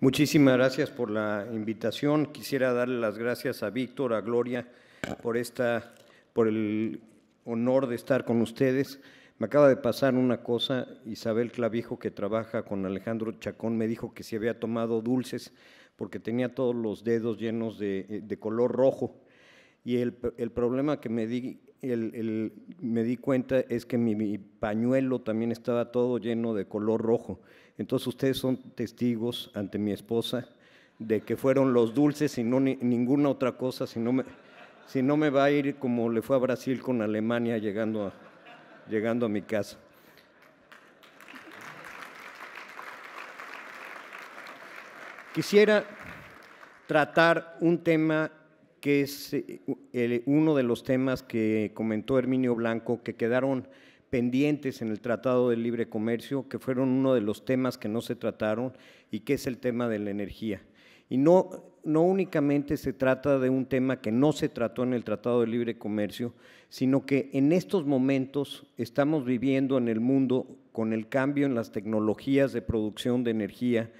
Muchísimas gracias por la invitación. Quisiera darle las gracias a Víctor, a Gloria, por el honor de estar con ustedes. Me acaba de pasar una cosa. Isabel Clavijo, que trabaja con Alejandro Chacón, me dijo que se había tomado dulces porque tenía todos los dedos llenos de color rojo. Y el problema que me di cuenta es que mi pañuelo también estaba todo lleno de color rojo. Entonces ustedes son testigos ante mi esposa de que fueron los dulces y no ninguna otra cosa, si no me va a ir como le fue a Brasil con Alemania llegando a mi casa. Quisiera tratar un tema que es uno de los temas que comentó Herminio Blanco, que quedaron pendientes en el Tratado de Libre Comercio, que fueron uno de los temas que no se trataron, y que es el tema de la energía. Y no únicamente se trata de un tema que no se trató en el Tratado de Libre Comercio, sino que en estos momentos estamos viviendo en el mundo con el cambio en las tecnologías de producción de energía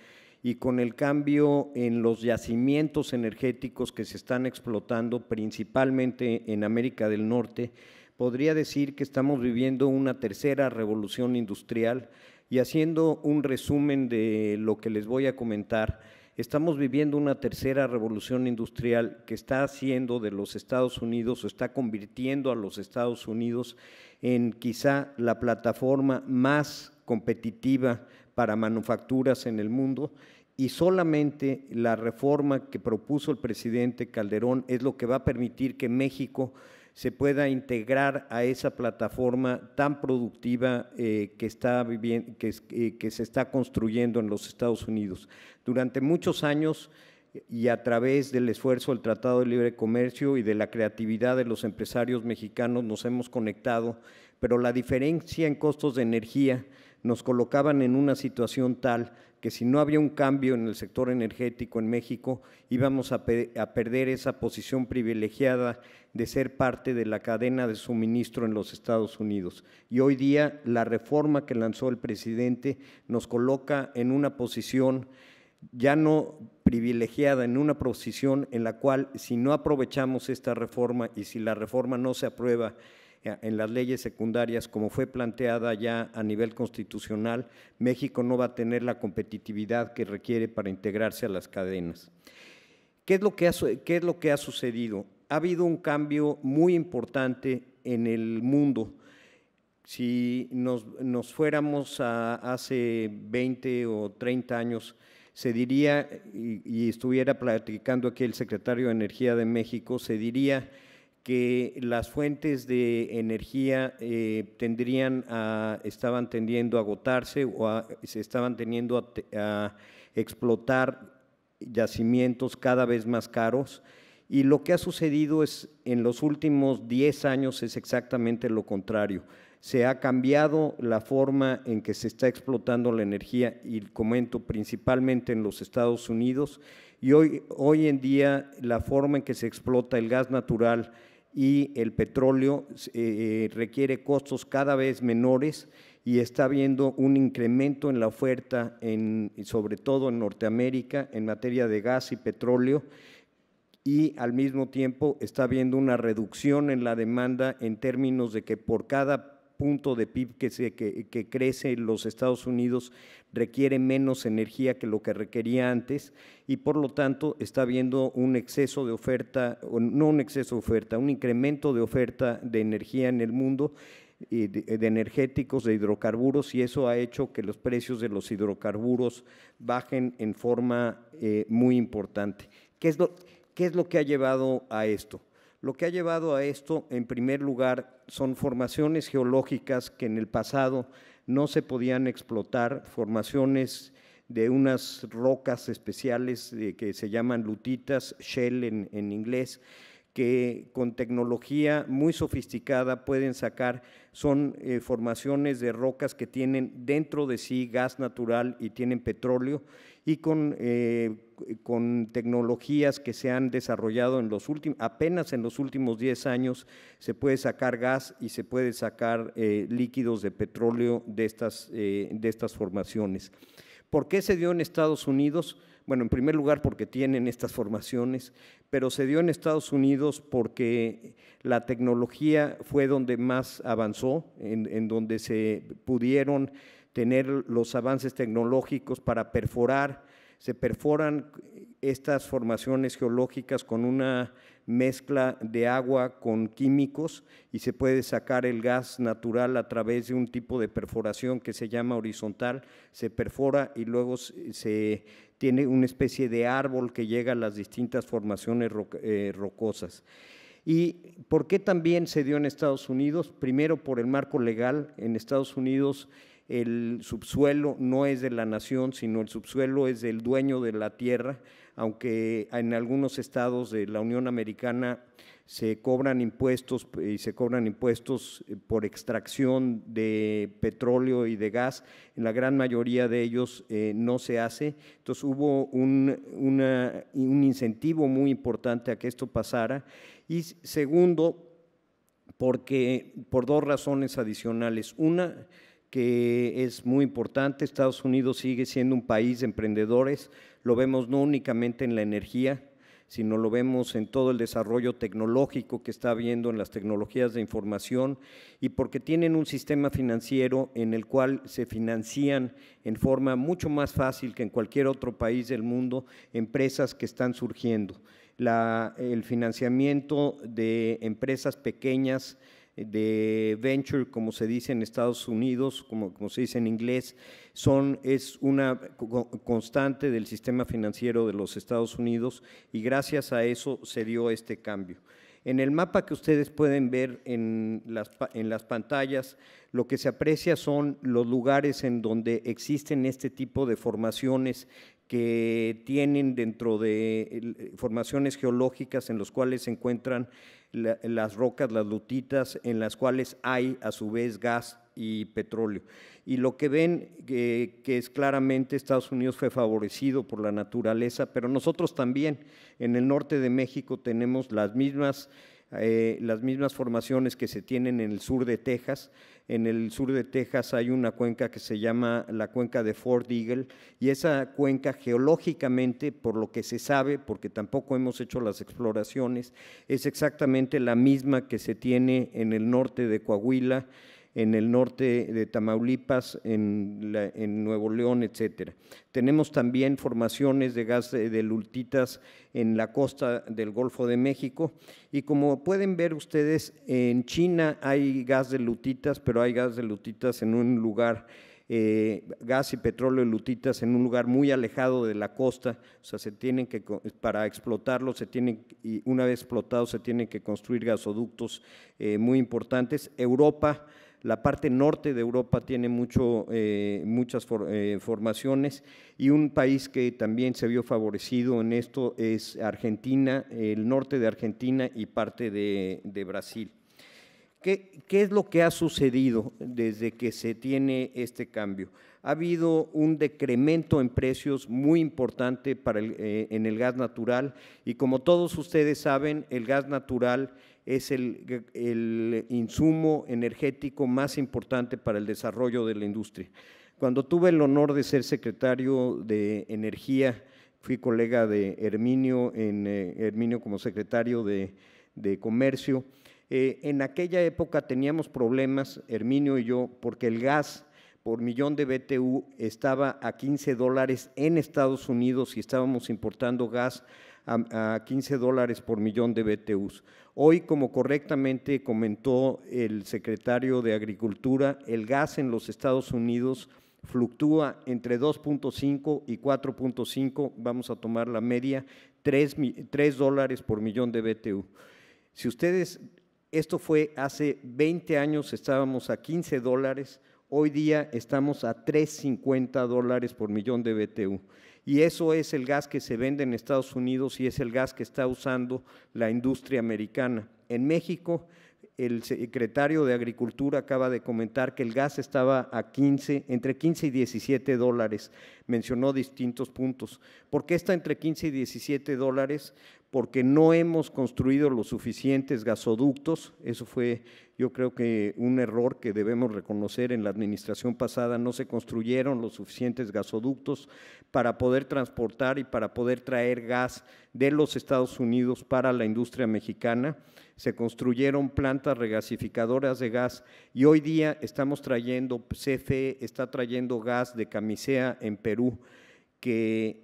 y con el cambio en los yacimientos energéticos que se están explotando principalmente en América del Norte. Podría decir que estamos viviendo una tercera revolución industrial, y haciendo un resumen de lo que les voy a comentar, estamos viviendo una tercera revolución industrial que está haciendo de los Estados Unidos, o está convirtiendo a los Estados Unidos en quizá la plataforma más competitiva para manufacturas en el mundo, y solamente la reforma que propuso el presidente Calderón es lo que va a permitir que México se pueda integrar a esa plataforma tan productiva que se está construyendo en los Estados Unidos. Durante muchos años, y a través del esfuerzo del Tratado de Libre Comercio y de la creatividad de los empresarios mexicanos, nos hemos conectado, pero la diferencia en costos de energía nos colocaban en una situación tal que si no había un cambio en el sector energético en México, íbamos a perder esa posición privilegiada de ser parte de la cadena de suministro en los Estados Unidos. Y hoy día la reforma que lanzó el presidente nos coloca en una posición ya no privilegiada, en una posición en la cual, si no aprovechamos esta reforma y si la reforma no se aprueba en las leyes secundarias como fue planteada ya a nivel constitucional, México no va a tener la competitividad que requiere para integrarse a las cadenas. ¿Qué es lo que ha sucedido? Ha habido un cambio muy importante en el mundo. Si nos fuéramos a hace 20 o 30 años, se diría, y estuviera platicando aquí el secretario de Energía de México, se diría que las fuentes de energía estaban tendiendo a agotarse o se estaban tendiendo a explotar yacimientos cada vez más caros, y lo que ha sucedido en los últimos 10 años es exactamente lo contrario. Se ha cambiado la forma en que se está explotando la energía, y comento principalmente en los Estados Unidos, y hoy en día la forma en que se explota el gas natural y el petróleo requiere costos cada vez menores, y está habiendo un incremento en la oferta, sobre todo en Norteamérica, en materia de gas y petróleo, y al mismo tiempo está habiendo una reducción en la demanda en términos de que por cada punto de PIB que crece en los Estados Unidos requiere menos energía que lo que requería antes, y por lo tanto está habiendo un exceso de oferta, no un exceso de oferta, un incremento de oferta de energía en el mundo, de energéticos, de hidrocarburos, y eso ha hecho que los precios de los hidrocarburos bajen en forma muy importante. ¿Qué es lo que ha llevado a esto? Lo que ha llevado a esto, en primer lugar, son formaciones geológicas que en el pasado no se podían explotar, formaciones de unas rocas especiales que se llaman lutitas, shale en inglés, que con tecnología muy sofisticada pueden sacar, son formaciones de rocas que tienen dentro de sí gas natural y tienen petróleo, y con tecnologías que se han desarrollado apenas en los últimos 10 años, se puede sacar gas y se puede sacar líquidos de petróleo de estas formaciones. ¿Por qué se dio en Estados Unidos? Bueno, en primer lugar porque tienen estas formaciones, pero se dio en Estados Unidos porque la tecnología fue donde más avanzó, en donde se pudieron tener los avances tecnológicos para perforar. Se perforan estas formaciones geológicas con una mezcla de agua con químicos y se puede sacar el gas natural a través de un tipo de perforación que se llama horizontal. Se perfora y luego se tiene una especie de árbol que llega a las distintas formaciones rocosas. ¿Y por qué también se dio en Estados Unidos? Primero, por el marco legal. En Estados Unidos el subsuelo no es de la nación, sino el subsuelo es del dueño de la tierra, aunque en algunos estados de la Unión Americana se cobran impuestos y se cobran impuestos por extracción de petróleo y de gas. En la gran mayoría de ellos no se hace. Entonces hubo un incentivo muy importante a que esto pasara. Y segundo, por dos razones adicionales. Una, que es muy importante, Estados Unidos sigue siendo un país de emprendedores, lo vemos no únicamente en la energía, sino lo vemos en todo el desarrollo tecnológico que está habiendo en las tecnologías de información y porque tienen un sistema financiero en el cual se financian en forma mucho más fácil que en cualquier otro país del mundo empresas que están surgiendo. El financiamiento de empresas pequeñas, de venture, como se dice en Estados Unidos, como se dice en inglés, es una constante del sistema financiero de los Estados Unidos y gracias a eso se dio este cambio. En el mapa que ustedes pueden ver en las pantallas, lo que se aprecia son los lugares en donde existen este tipo de formaciones que tienen dentro de formaciones geológicas en los cuales se encuentran las rocas, las lutitas, en las cuales hay a su vez gas y petróleo. Y lo que ven que es claramente Estados Unidos fue favorecido por la naturaleza, pero nosotros también en el norte de México tenemos las mismas formaciones que se tienen en el sur de Texas. En el sur de Texas hay una cuenca que se llama la cuenca de Fort Eagle y esa cuenca geológicamente, por lo que se sabe, porque tampoco hemos hecho las exploraciones, es exactamente la misma que se tiene en el norte de Coahuila, en el norte de Tamaulipas, en Nuevo León, etcétera. Tenemos también formaciones de gas de lutitas en la costa del Golfo de México y como pueden ver ustedes, en China hay gas de lutitas, pero hay gas de lutitas en un lugar, gas y petróleo de lutitas en un lugar muy alejado de la costa, o sea, para explotarlo, y una vez explotados se tienen que construir gasoductos muy importantes. Europa, la parte norte de Europa tiene muchas formaciones y un país que también se vio favorecido en esto es Argentina, el norte de Argentina y parte de Brasil. ¿Qué es lo que ha sucedido desde que se tiene este cambio? Ha habido un decremento en precios muy importante en el gas natural y como todos ustedes saben, el gas natural es el insumo energético más importante para el desarrollo de la industria. Cuando tuve el honor de ser secretario de Energía, fui colega de Herminio, Herminio como secretario de Comercio. En aquella época teníamos problemas, Herminio y yo, porque el gas por millón de BTU estaba a $15 en Estados Unidos y estábamos importando gas a $15 por millón de BTUs. Hoy, como correctamente comentó el secretario de Agricultura, el gas en los Estados Unidos fluctúa entre 2.5 y 4.5, vamos a tomar la media, $3 por millón de BTU. Si ustedes, esto fue hace 20 años, estábamos a $15, hoy día estamos a $3.50 por millón de BTU. Y eso es el gas que se vende en Estados Unidos y es el gas que está usando la industria americana. En México, el secretario de Agricultura acaba de comentar que el gas estaba a entre 15 y $17. mencionó distintos puntos. ¿Por qué está entre 15 y 17 dólares? Porque no hemos construido los suficientes gasoductos. Eso fue, yo creo que un error que debemos reconocer en la administración pasada. No se construyeron los suficientes gasoductos para poder transportar y para poder traer gas de los Estados Unidos para la industria mexicana. Se construyeron plantas regasificadoras de gas y hoy día estamos trayendo, CFE está trayendo gas de Camisea en Perú, que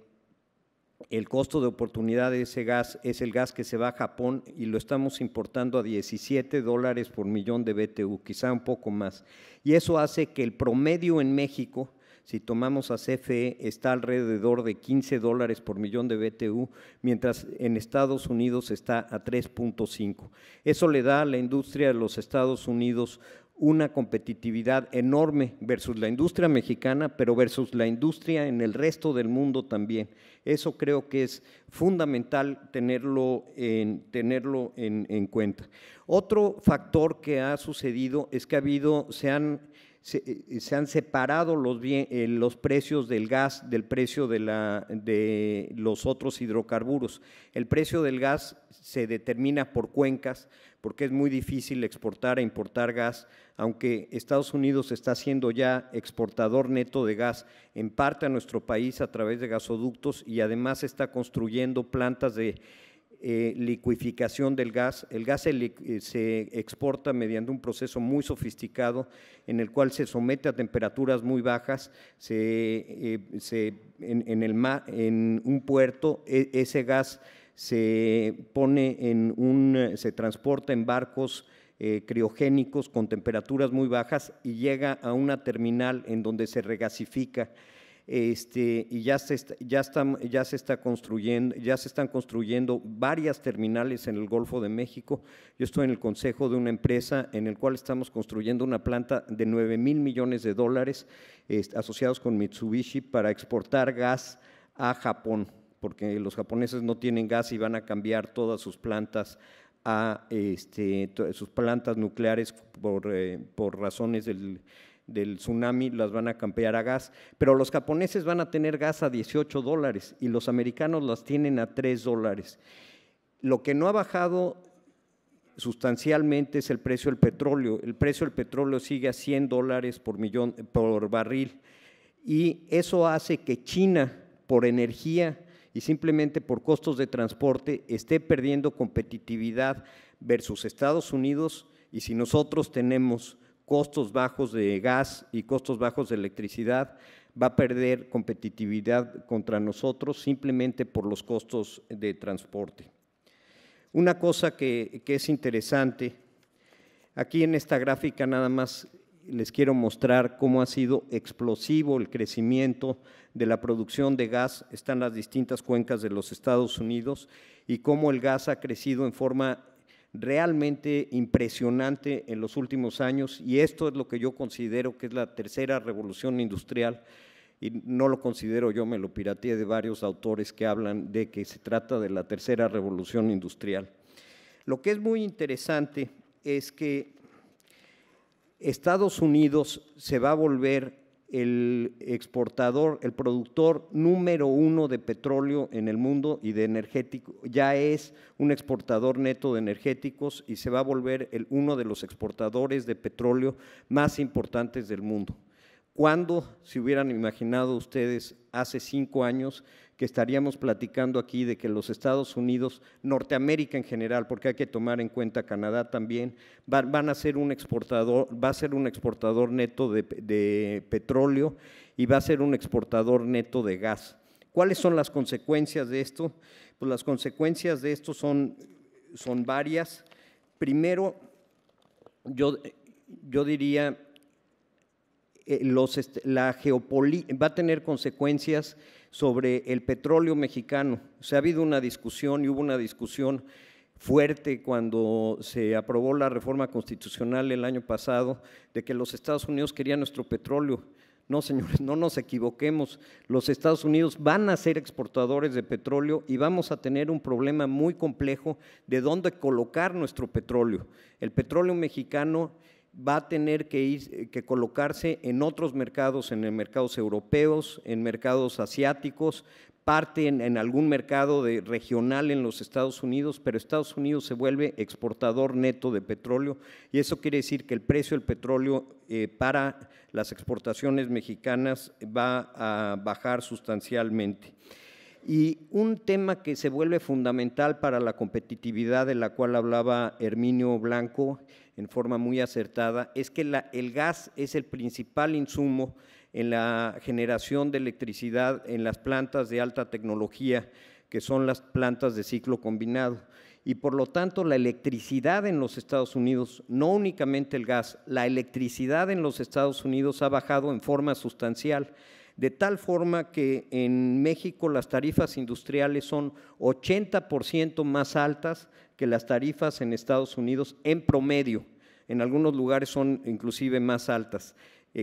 el costo de oportunidad de ese gas es el gas que se va a Japón y lo estamos importando a 17 dólares por millón de BTU, quizá un poco más. Y eso hace que el promedio en México, si tomamos a CFE, está alrededor de 15 dólares por millón de BTU, mientras en Estados Unidos está a 3.5. Eso le da a la industria de los Estados Unidos una competitividad enorme versus la industria mexicana, pero versus la industria en el resto del mundo también. Eso creo que es fundamental tenerlo en cuenta. Otro factor que ha sucedido es que se han separado los precios del gas del precio de los otros hidrocarburos. El precio del gas se determina por cuencas, porque es muy difícil exportar e importar gas, aunque Estados Unidos está siendo ya exportador neto de gas, en parte a nuestro país a través de gasoductos y además está construyendo plantas de licuificación del gas. El gas se exporta mediante un proceso muy sofisticado en el cual se somete a temperaturas muy bajas, en un puerto, ese gas se transporta en barcos criogénicos con temperaturas muy bajas y llega a una terminal en donde se regasifica. Y ya se están construyendo varias terminales en el Golfo de México. Yo estoy en el consejo de una empresa en el cual estamos construyendo una planta de 9,000 millones de dólares asociados con Mitsubishi para exportar gas a Japón, porque los japoneses no tienen gas y van a cambiar todas sus plantas sus plantas nucleares por razones del tsunami, las van a cambiar a gas, pero los japoneses van a tener gas a 18 dólares y los americanos las tienen a 3 dólares. Lo que no ha bajado sustancialmente es el precio del petróleo. El precio del petróleo sigue a 100 dólares por barril y eso hace que China, por energía y simplemente por costos de transporte, esté perdiendo competitividad versus Estados Unidos, y si nosotros tenemos costos bajos de gas y costos bajos de electricidad, va a perder competitividad contra nosotros simplemente por los costos de transporte. Una cosa que es interesante, aquí en esta gráfica nada más les quiero mostrar cómo ha sido explosivo el crecimiento de la producción de gas. Están las distintas cuencas de los Estados Unidos y cómo el gas ha crecido en forma realmente impresionante en los últimos años, y esto es lo que yo considero que es la tercera revolución industrial, y no lo considero yo, me lo pirateé de varios autores que hablan de que se trata de la tercera revolución industrial. Lo que es muy interesante es que Estados Unidos se va a volver el exportador, el productor número 1 de petróleo en el mundo y de energético, ya es un exportador neto de energéticos y se va a volver uno de los exportadores de petróleo más importantes del mundo. ¿Cuándo se hubieran imaginado ustedes hace 5 años que estaríamos platicando aquí de que los Estados Unidos, Norteamérica en general, porque hay que tomar en cuenta Canadá también, va a ser un exportador neto de petróleo y va a ser un exportador neto de gas? ¿Cuáles son las consecuencias de esto? Pues las consecuencias de esto son varias. Primero, yo diría, va a tener consecuencias sobre el petróleo mexicano. O sea, ha habido una discusión y hubo una discusión fuerte cuando se aprobó la reforma constitucional el año pasado de que los Estados Unidos querían nuestro petróleo. No, señores, no nos equivoquemos. Los Estados Unidos van a ser exportadores de petróleo y vamos a tener un problema muy complejo de dónde colocar nuestro petróleo. El petróleo mexicano va a tener que colocarse en otros mercados, en mercados europeos, en mercados asiáticos, parte en algún mercado regional en los Estados Unidos, pero Estados Unidos se vuelve exportador neto de petróleo y eso quiere decir que el precio del petróleo para las exportaciones mexicanas va a bajar sustancialmente. Y un tema que se vuelve fundamental para la competitividad, de la cual hablaba Herminio Blanco en forma muy acertada, es que el gas es el principal insumo en la generación de electricidad en las plantas de alta tecnología, que son las plantas de ciclo combinado. Y por lo tanto, la electricidad en los Estados Unidos, no únicamente el gas, la electricidad en los Estados Unidos ha bajado en forma sustancial, de tal forma que en México las tarifas industriales son 80% más altas que las tarifas en Estados Unidos en promedio. En algunos lugares son inclusive más altas.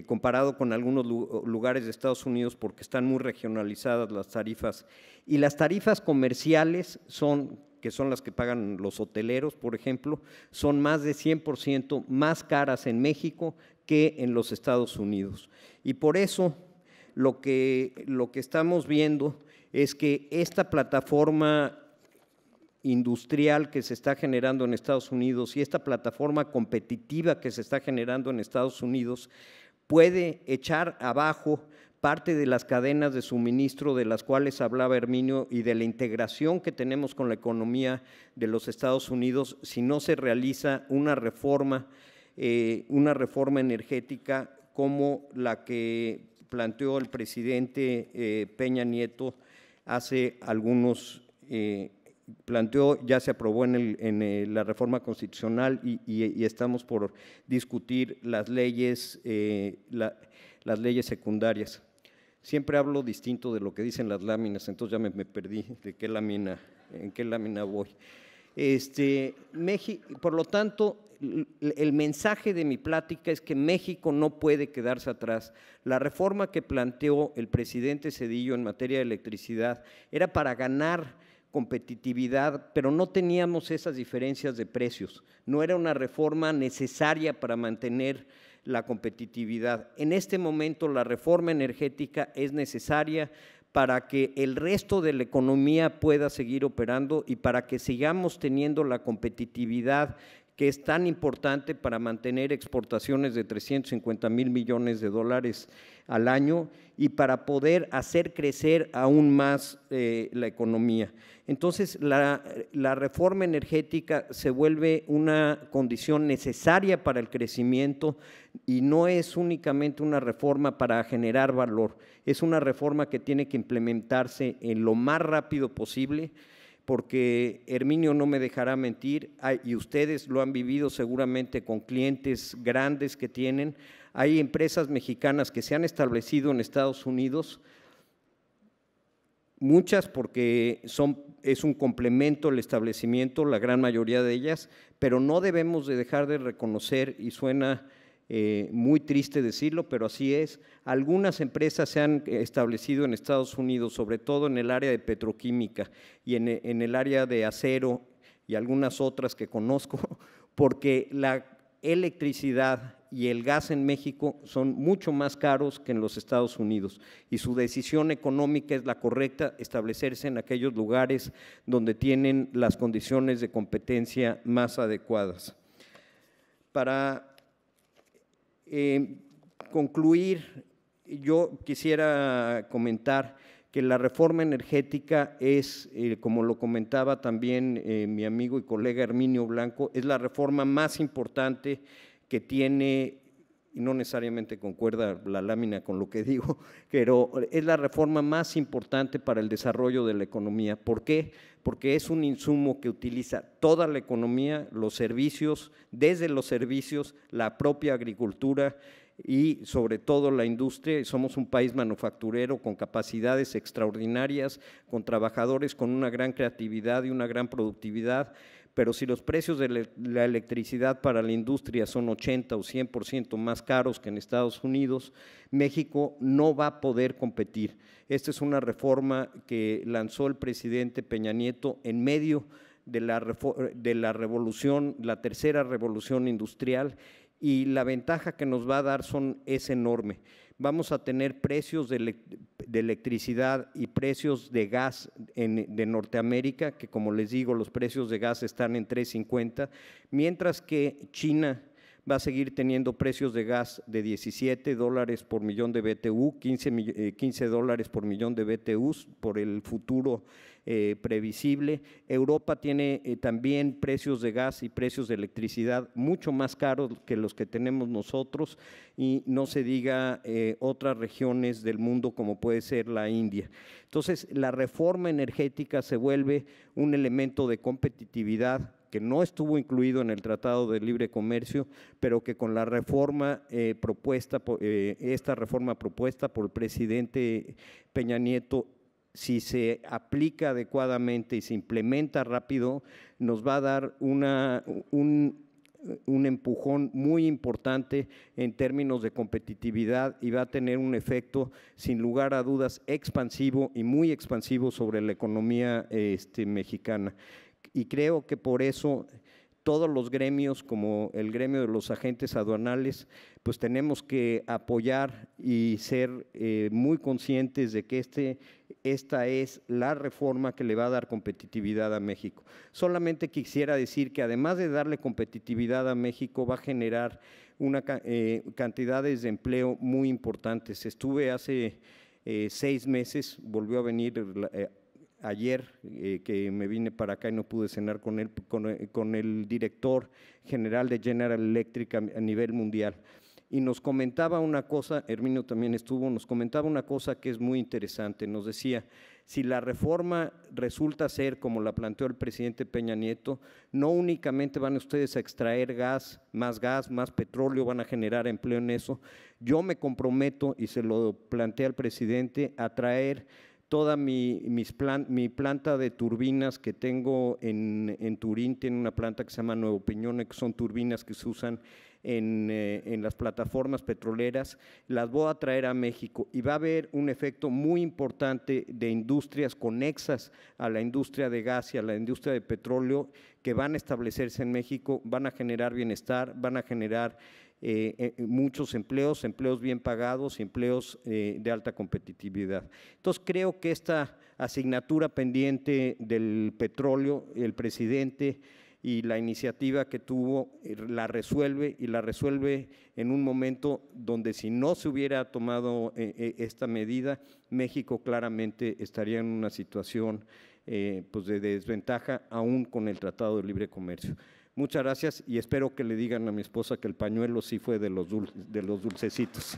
Comparado con algunos lugares de Estados Unidos porque están muy regionalizadas las tarifas. Y las tarifas comerciales que son las que pagan los hoteleros, por ejemplo, son más de 100% más caras en México que en los Estados Unidos. Y por eso lo que estamos viendo es que esta plataforma industrial que se está generando en Estados Unidos y esta plataforma competitiva que se está generando en Estados Unidos puede echar abajo parte de las cadenas de suministro de las cuales hablaba Herminio y de la integración que tenemos con la economía de los Estados Unidos si no se realiza una reforma energética como la que planteó el presidente Peña Nieto hace algunos ya se aprobó en la reforma constitucional y estamos por discutir las leyes secundarias. Siempre hablo distinto de lo que dicen las láminas, entonces ya me perdí de en qué lámina voy. Por lo tanto, el mensaje de mi plática es que México no puede quedarse atrás. La reforma que planteó el presidente Zedillo en materia de electricidad era para ganar competitividad, pero no teníamos esas diferencias de precios, no era una reforma necesaria para mantener la competitividad. En este momento la reforma energética es necesaria para que el resto de la economía pueda seguir operando y para que sigamos teniendo la competitividad que es tan importante para mantener exportaciones de 350,000 millones de dólares al año y para poder hacer crecer aún más la economía. Entonces, la reforma energética se vuelve una condición necesaria para el crecimiento y no es únicamente una reforma para generar valor, es una reforma que tiene que implementarse en lo más rápido posible, porque Herminio no me dejará mentir, y ustedes lo han vivido seguramente con clientes grandes que tienen, hay empresas mexicanas que se han establecido en Estados Unidos, muchas porque es un complemento el establecimiento, la gran mayoría de ellas, pero no debemos de dejar de reconocer, y suena muy triste decirlo, pero así es, algunas empresas se han establecido en Estados Unidos, sobre todo en el área de petroquímica y en el área de acero y algunas otras que conozco, porque la electricidad y el gas en México son mucho más caros que en los Estados Unidos y su decisión económica es la correcta, establecerse en aquellos lugares donde tienen las condiciones de competencia más adecuadas. Para concluir, yo quisiera comentar que la reforma energética es, como lo comentaba también mi amigo y colega Herminio Blanco, es la reforma más importante que tiene, y no necesariamente concuerda la lámina con lo que digo, pero es la reforma más importante para el desarrollo de la economía. ¿Por qué? Porque es un insumo que utiliza toda la economía, los servicios, desde los servicios, la propia agricultura y sobre todo la industria. Somos un país manufacturero con capacidades extraordinarias, con trabajadores con una gran creatividad y una gran productividad, pero si los precios de la electricidad para la industria son 80 o 100% más caros que en Estados Unidos, México no va a poder competir. Esta es una reforma que lanzó el presidente Peña Nieto en medio de la revolución, la tercera revolución industrial, y la ventaja que nos va a dar es enorme. Vamos a tener precios de electricidad y precios de gas de Norteamérica, que como les digo, los precios de gas están en 3.50, mientras que China va a seguir teniendo precios de gas de $17 por millón de BTU, 15 dólares por millón de BTUs por el futuro previsible. Europa tiene también precios de gas y precios de electricidad mucho más caros que los que tenemos nosotros, y no se diga otras regiones del mundo como puede ser la India. Entonces, la reforma energética se vuelve un elemento de competitividad que no estuvo incluido en el Tratado de Libre Comercio, pero que con la reforma esta reforma propuesta por el presidente Peña Nieto, si se aplica adecuadamente y se implementa rápido, nos va a dar un empujón muy importante en términos de competitividad y va a tener un efecto, sin lugar a dudas, expansivo y muy expansivo sobre la economía mexicana. Y creo que por eso todos los gremios, como el gremio de los agentes aduanales, pues tenemos que apoyar y ser muy conscientes de que esta es la reforma que le va a dar competitividad a México. Solamente quisiera decir que además de darle competitividad a México, va a generar cantidades de empleo muy importantes. Estuve hace 6 meses, volvió a venir ayer que me vine para acá y no pude cenar con él, con el director general de General Electric a nivel mundial, y nos comentaba una cosa, Herminio también estuvo, nos comentaba una cosa que es muy interesante. Nos decía, si la reforma resulta ser como la planteó el presidente Peña Nieto, no únicamente van ustedes a extraer gas, más petróleo, van a generar empleo en eso. Yo me comprometo, y se lo planteé al presidente, a traer toda mi planta de turbinas que tengo en Turín. Tiene una planta que se llama Nuevo Peñone, que son turbinas que se usan en las plataformas petroleras. Las voy a traer a México y va a haber un efecto muy importante de industrias conexas a la industria de gas y a la industria de petróleo que van a establecerse en México, van a generar bienestar, van a generar muchos empleos bien pagados y empleos de alta competitividad. Entonces, creo que esta asignatura pendiente del petróleo, el presidente y la iniciativa que tuvo la resuelve, y la resuelve en un momento donde, si no se hubiera tomado esta medida, México claramente estaría en una situación pues de desventaja, aún con el Tratado de Libre Comercio. Muchas gracias, y espero que le digan a mi esposa que el pañuelo sí fue de los dulcecitos.